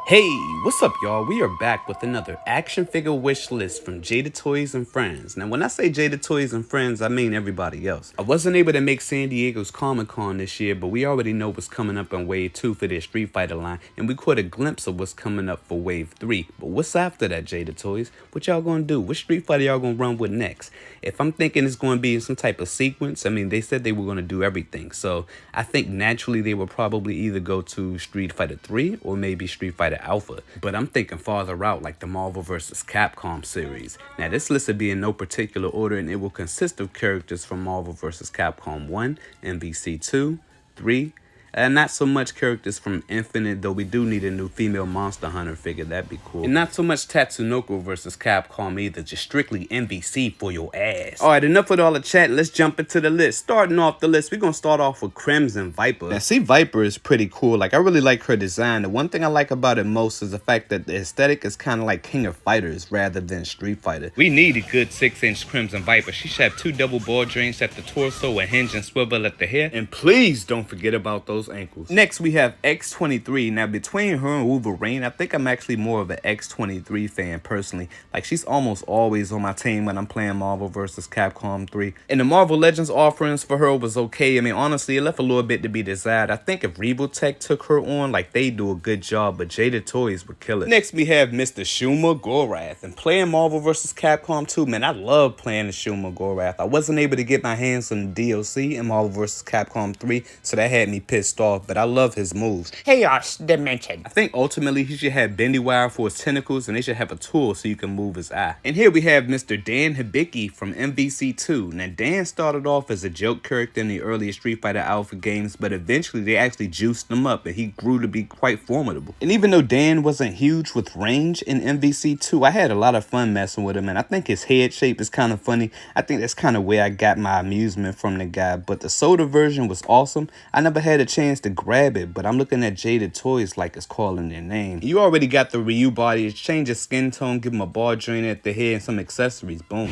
Hey, what's up y'all? We are back with another action figure wish list from JadaToys and Friends. Now when I say JadaToys and Friends, I mean everybody else. I wasn't able to make San Diego's Comic Con this year, but we already know what's coming up in Wave 2 for their Street Fighter line, and we caught a glimpse of what's coming up for Wave 3. But what's after that, JadaToys? What y'all gonna do? What Street Fighter y'all gonna run with next? If I'm thinking it's gonna be in some type of sequence, I mean they said they were gonna do everything. So I think naturally they will probably either go to Street Fighter 3 or maybe Street Fighter Alpha. But I'm thinking farther out like the Marvel vs. Capcom series. Now this list will be in no particular order and it will consist of characters from Marvel vs. Capcom 1, MVC 2, 3, and not so much characters from Infinite, though we do need a new female Monster Hunter figure, that'd be cool. And not so much Tatsunoko versus Capcom either, just strictly MVC for your ass. Alright, enough with all the chat, let's jump into the list. Starting off the list, we're gonna start off with Crimson Viper. Now see, Viper is pretty cool, like I really like her design. The one thing I like about it most is the fact that the aesthetic is kind of like King of Fighters rather than Street Fighter. We need a good 6-inch Crimson Viper. She should have 2 double ball joints at the torso, a hinge and swivel at the hair, and please don't forget about those ankles. Next we have X23. Now between her and Wolverine, I think I'm actually more of an X23 fan personally. Like she's almost always on my team when I'm playing Marvel vs. Capcom 3. And the Marvel Legends offerings for her was okay. I mean honestly it left a little bit to be desired. I think if Rebotech took her on, like they do a good job, but JadaToys would kill it. Next we have Mr. Shuma Gorath. And playing Marvel vs. Capcom 2, man, I love playing the Shuma Gorath. I wasn't able to get my hands on the DLC in Marvel vs. Capcom 3, so that had me pissed off, but I love his moves. Chaos Dimension. I think ultimately he should have bendy wire for his tentacles and they should have a tool so you can move his eye. And here we have Mr. Dan Hibiki from MVC 2. Now Dan started off as a joke character in the earlier Street Fighter Alpha games, but eventually they actually juiced him up and he grew to be quite formidable. And even though Dan wasn't huge with range in MVC 2, I had a lot of fun messing with him, and I think his head shape is kind of funny. I think that's kind of where I got my amusement from the guy. But the soda version was awesome. I never had a chance to grab it, but I'm looking at JadaToys like it's calling their name. You already got the Ryu body, change his skin tone, give him a ball joint at the head and some accessories, boom.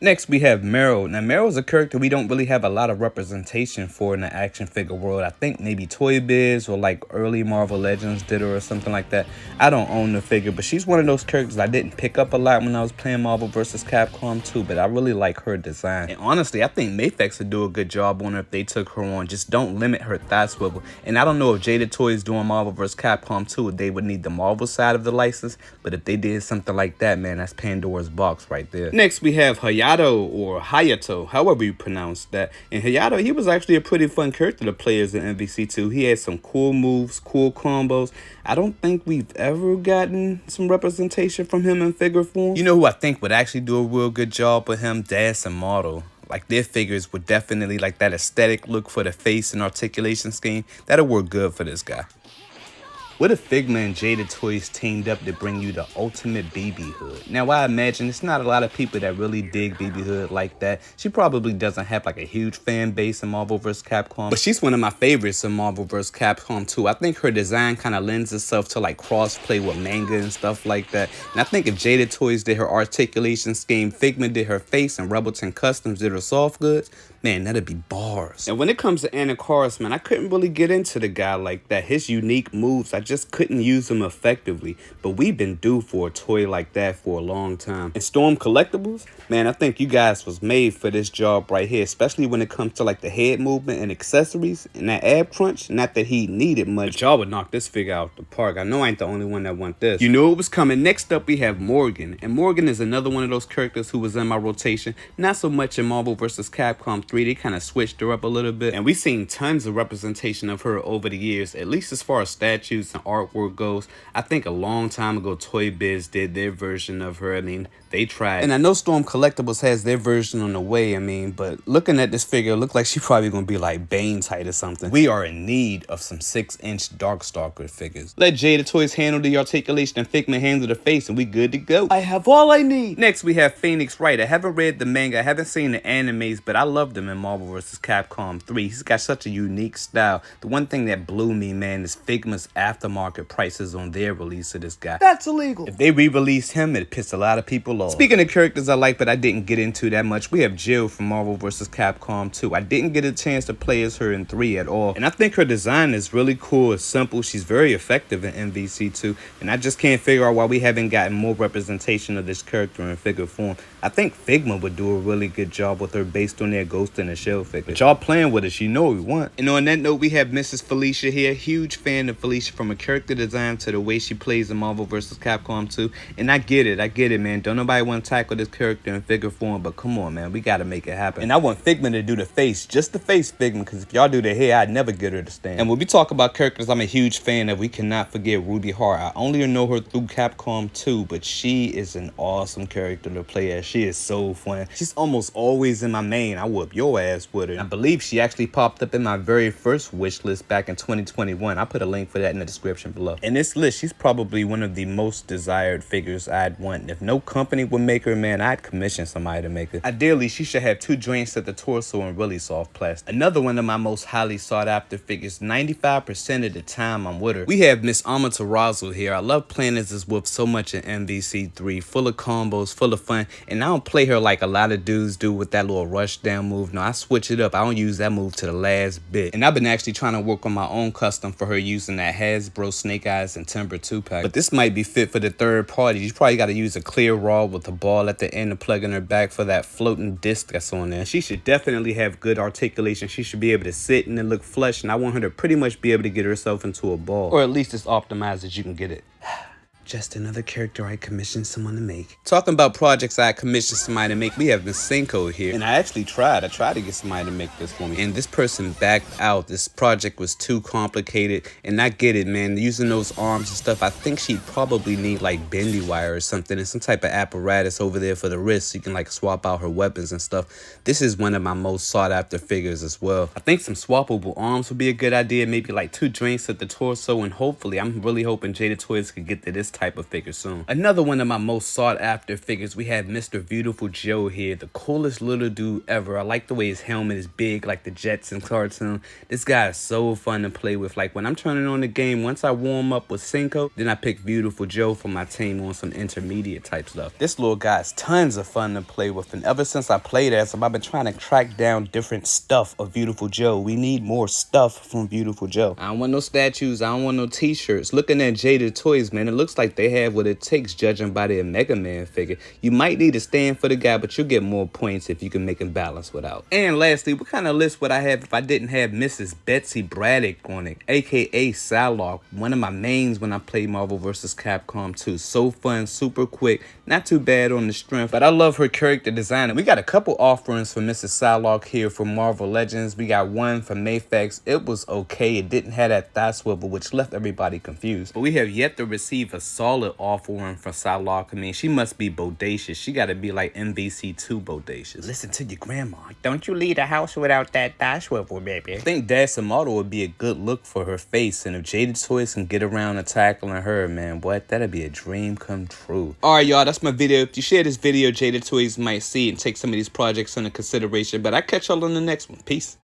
Next we have Meryl. Now Meryl's a character we don't really have a lot of representation for in the action figure world. I think maybe Toy Biz or like early Marvel Legends did her or something like that. I don't own the figure, but she's one of those characters I didn't pick up a lot when I was playing Marvel vs. Capcom 2, but I really like her design. And honestly, I think Mafex would do a good job on her if they took her on. Just don't limit her thigh swivel. And I don't know if JadaToys doing Marvel vs. Capcom 2, they would need the Marvel side of the license, but if they did something like that, man, that's Pandora's box right there. Next we have Hayato or Hayato, however you pronounce that. And Hayato, he was actually a pretty fun character to play as in MVC2. He had some cool moves, cool combos. I don't think we've ever gotten some representation from him in figure form. You know who I think would actually do a real good job with him? Das and Model. Like their figures would definitely like that aesthetic look for the face and articulation scheme. That'll work good for this guy. What if Figma and JadaToys teamed up to bring you the ultimate BB Hood? Now, I imagine it's not a lot of people that really dig BB Hood like that. She probably doesn't have like a huge fan base in Marvel vs. Capcom, but she's one of my favorites in Marvel vs. Capcom 2. I think her design kind of lends itself to like crossplay with manga and stuff like that. And I think if JadaToys did her articulation scheme, Figma did her face, and Rebelton Customs did her soft goods, man, that'd be bars. And when it comes to Anacaris, man, I couldn't really get into the guy like that. His unique moves, I just couldn't use them effectively. But we've been due for a toy like that for a long time. And Storm Collectibles, man, I think you guys was made for this job right here, especially when it comes to like the head movement and accessories and that ab crunch. Not that he needed much, but y'all would knock this figure out the park. I know I ain't the only one that want this. You knew it was coming. Next up, we have Morgan. And Morgan is another one of those characters who was in my rotation. Not so much in Marvel vs. Capcom 3. They kind of switched her up a little bit, and we've seen tons of representation of her over the years, at least as far as statues and artwork goes. I think a long time ago Toy Biz did their version of her. I mean, they tried, and I know Storm Collectibles has their version on the way. I mean, but looking at this figure, it looked like she's probably gonna be like Bane's height or something. We are in need of some 6-inch Darkstalker figures. Let JadaToys handle the articulation and Figma handle the face, and we good to go. I have all I need. Next we have Phoenix Wright. I haven't read the manga, I haven't seen the animes, but I love the him in Marvel vs. Capcom 3. He's got such a unique style. The one thing that blew me, man, is Figma's aftermarket prices on their release of this guy. That's illegal. If they re-release him, it pissed a lot of people off. Speaking of characters I like but I didn't get into that much, we have Jill from Marvel vs. Capcom 2. I didn't get a chance to play as her in 3 at all, and I think her design is really cool. It's simple. She's very effective in MVC2, and I just can't figure out why we haven't gotten more representation of this character in figure form. I think Figma would do a really good job with her based on their Ghost in the Shell figure. But y'all playing with us, you know what we want. And on that note, we have Mrs. Felicia here. Huge fan of Felicia, from a character design to the way she plays in Marvel vs. Capcom 2. And I get it, man. Don't nobody want to tackle this character in figure form, but come on, man, we gotta make it happen. And I want Figma to do the face, just the face Figma, because if y'all do the hair, I'd never get her to stand. And when we talk about characters I'm a huge fan of, we cannot forget Ruby Hart. I only know her through Capcom 2, but she is an awesome character to play as. She is so fun. She's almost always in my main. I whoop your ass with her. I believe she actually popped up in my very first wish list back in 2021. I put a link for that in the description below. In this list, she's probably one of the most desired figures I'd want. If no company would make her, man, I'd commission somebody to make her. Ideally, she should have 2 joints at the torso and really soft plastic. Another one of my most highly sought after figures. 95% of the time I'm with her. We have Miss Amaterasu here. I love playing as this wolf so much in MVC3. Full of combos, full of fun. And I don't play her like a lot of dudes do with that little rush down move. No, I switch it up. I don't use that move to the last bit. And I've been actually trying to work on my own custom for her using that Hasbro Snake Eyes and Timber 2-pack. But this might be fit for the third party. You probably got to use a clear rod with a ball at the end to plug in her back for that floating disc that's on there. She should definitely have good articulation. She should be able to sit and look flush, and I want her to pretty much be able to get herself into a ball, or at least as optimized as you can get it. Just another character I commissioned someone to make. Talking about projects I commissioned somebody to make, we have Miss Cinco here. And I actually tried. I tried to get somebody to make this for me. And this person backed out. This project was too complicated. And I get it, man. Using those arms and stuff, I think she'd probably need like bendy wire or something and some type of apparatus over there for the wrist so you can like swap out her weapons and stuff. This is one of my most sought after figures as well. I think some swappable arms would be a good idea. Maybe like 2 joints at the torso, and hopefully, I'm really hoping JadaToys could get to this type of figure soon. Another one of my most sought after figures, we have Mr. Beautiful Joe here. The coolest little dude ever. I like the way his helmet is big like the Jetsons cartoon. This guy is so fun to play with. Like when I'm turning on the game, once I warm up with Cinco, then I pick Beautiful Joe for my team on some intermediate type stuff. This little guy is tons of fun to play with, and ever since I played as him, I've been trying to track down different stuff of Beautiful Joe. We need more stuff from Beautiful Joe. I don't want no statues. I don't want no t-shirts. Looking at JadaToys, man, it looks like they have what it takes judging by their Mega Man figure. You might need to stand for the guy, but you'll get more points if you can make him balance without. And lastly, what kind of list would I have if I didn't have Mrs. Betsy Braddock on it, aka Psylocke, one of my mains when I play Marvel vs. Capcom 2. So fun, super quick, not too bad on the strength, but I love her character design. And we got a couple offerings for Mrs. Psylocke here from Marvel Legends. We got one from Mayfax. It was okay. It didn't have that thigh swivel, which left everybody confused. But we have yet to receive a solid offering for Psylocke. I mean, she must be bodacious. She got to be like MVC2 bodacious. Listen to your grandma. Don't you leave the house without that thigh swivel, baby. I think Dasamato would be a good look for her face, and if JadaToys can get around to tackling her, man, what? That'd be a dream come true. All right, y'all, that's my video. If you share this video, JadaToys might see it and take some of these projects into consideration, but I'll catch y'all on the next one. Peace.